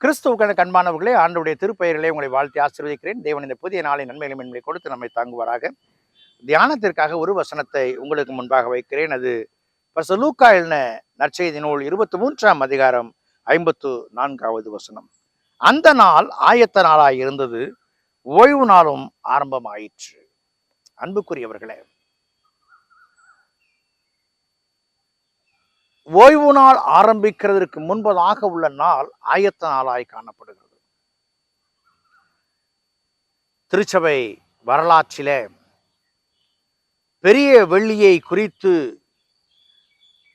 கிறிஸ்துவுக்கான கண்பானவர்களே, ஆண்டவருடைய திருப்பெயரிலே உங்களை வாழ்த்தி ஆசீர்வதிக்கிறேன். தேவன் இந்த புதிய நாளின் நன்மைகளை மென்மையை கொடுத்து நம்மை தாங்குவாராக. தியானத்திற்காக ஒரு வசனத்தை உங்களுக்கு முன்பாக வைக்கிறேன். அது பரிசுத்த லூக்கா எழுதின நற்செய்தி நூல் 23ஆம் அதிகாரம் 54வது வசனம். அந்த நாள் ஆயத்த நாளாய் இருந்தது, ஓய்வு நாளும் ஆரம்பமாயிற்று. அன்புக்குரியவர்களே, ஓய்வு நாள் ஆரம்பிக்கிறதற்கு முன்பதாக உள்ள நாள் ஆயத்த நாளாய் காணப்படுகிறது. திருச்சபை வரலாற்றில பெரிய வெள்ளியை குறித்து,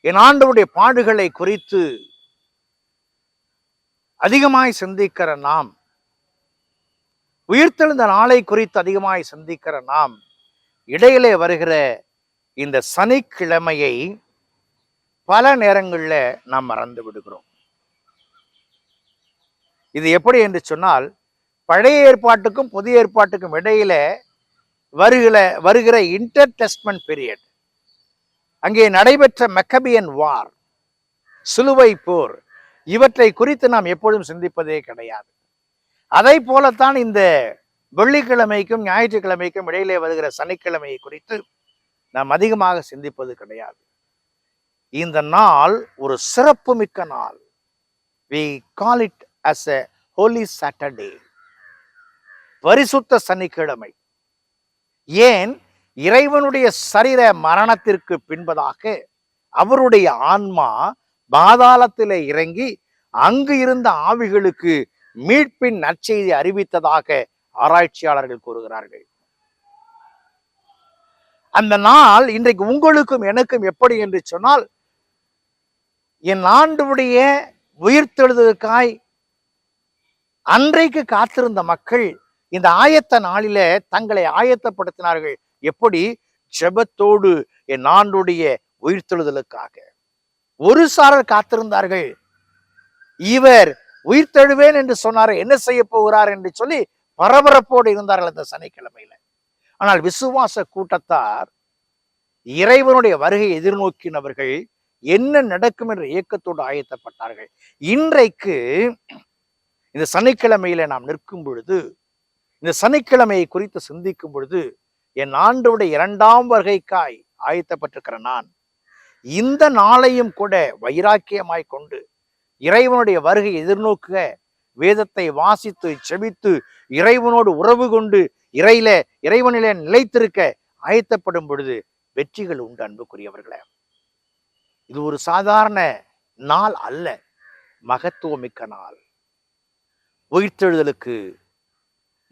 என் ஆண்டவருடைய பாடுகளை குறித்து அதிகமாய் சிந்திக்கிற நாம், உயிர்த்தெழுந்த நாளை குறித்து அதிகமாய் சிந்திக்கிற நாம், இடையிலே வருகிற இந்த சனிக்கிழமையை பல நேரங்களில் நாம் மறந்து விடுகிறோம். இது எப்படி என்று சொன்னால், பழைய ஏற்பாட்டுக்கும் புதிய ஏற்பாட்டுக்கும் இடையில வருகிற இன்டர் டெஸ்ட்மென்ட் பீரியட், அங்கே நடைபெற்ற மெக்கபியன் வார், சிலுவை போர், இவற்றை குறித்து நாம் எப்பொழுதும் சிந்திப்பதே கிடையாது. அதை போலத்தான் இந்த வெள்ளிக்கிழமைக்கும் ஞாயிற்றுக்கிழமைக்கும் இடையிலே வருகிற சனிக்கிழமையை குறித்து நாம் அதிகமாக சிந்திப்பது கிடையாது. இந்த நாள் ஒரு சிறப்பு மிக்க நாள். We call it as a holy Saturday, பரிசுத்த சனிக்கிழமை. ஏன்? இறைவனுடைய சரீர மரணத்திற்கு பின்பதாக அவருடைய ஆன்மா பாதாளத்திலே இறங்கி அங்கு இருந்த ஆவிகளுக்கு மீட்பின் நற்செய்தி அறிவித்ததாக ஆராய்ச்சியாளர்கள் கூறுகிறார்கள். அந்த நாள் இன்றைக்கு உங்களுக்கும் எனக்கும் எப்படி என்று சொன்னால், என் ஆண்டவருடைய உயிர்த்தெழுதலுக்காய் அன்றைக்கு காத்திருந்த மக்கள் இந்த ஆயத்த நாளில தங்களை ஆயத்தப்படுத்தினார்கள். எப்படி? ஜெபத்தோடு என் ஆண்டவருடைய உயிர்த்தெழுதலுக்காக. ஒரு சாரர் காத்திருந்தார்கள், இவர் உயிர்த்தெழுவேன் என்று சொன்னார், என்ன செய்ய போகிறார் என்று சொல்லி பரபரப்போடு இருந்தார்கள் அந்த சனிக்கிழமையில. ஆனால் விசுவாச கூட்டத்தார் இறைவனுடைய வருகை எதிர்நோக்கினவர்கள் என்ன நடக்கும் என்ற இயக்கத்தோடு ஆயத்தப்பட்டார்கள். இன்றைக்கு இந்த சனிக்கிழமையில நாம் நிற்கும் பொழுது, இந்த சனிக்கிழமையை குறித்து சிந்திக்கும் பொழுது, என் ஆண்டவருடைய 2ஆம் வருகைக்காய் ஆயத்தப்பட்டிருக்கிற நான் இந்த நாளையும் கூட வைராக்கியமாய் கொண்டு இறைவனுடைய வருகை எதிர்நோக்குக, வேதத்தை வாசித்து செபித்து இறைவனோடு உறவு கொண்டு இறைவனிலே நிலைத்திருக்க ஆயத்தப்படும் பொழுது வெற்றிகள் உண்டு. அன்புக்குரியவர்களே, இது ஒரு சாதாரண நாள் அல்ல, மகத்துவமிக்க நாள். உயிர்த்தெழுதலுக்கு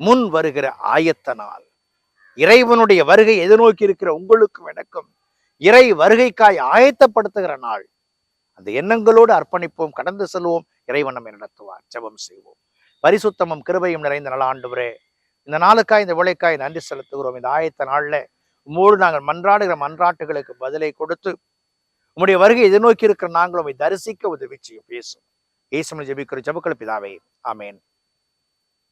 முன் வருகிற ஆயத்த நாள். இறைவனுடைய வருகை எதிர்நோக்கி இருக்கிற உங்களுக்கும் எனக்கும் இறை வருகைக்காய் ஆயத்தப்படுத்துகிற நாள். அந்த எண்ணங்களோடு அர்ப்பணிப்போம், கடந்து செல்வோம். இறைவன் நம்மை நடத்துவார். ஜெபம் செய்வோம். பரிசுத்தமும் கிருபையும் நிறைந்த நல்ல ஆண்டவரே, இந்த நாளுக்காய் இந்த வேளைக்காய் நன்றி செலுத்துகிறோம். இந்த ஆயத்த நாள்ல உம்மோடு நாங்கள் மன்றாடுகிற மன்றாட்டுகளுக்கு பதிலை கொடுத்து உம்முடைய வருகை எதிர்நோக்கி இருக்கிற நாங்கள் உம்மை தரிசிக்க உதவி செய்யும். பேசும் இயேசுவில் ஜெபிக்கிற ஜெபங்கள் பிதாவே, ஆமேன்.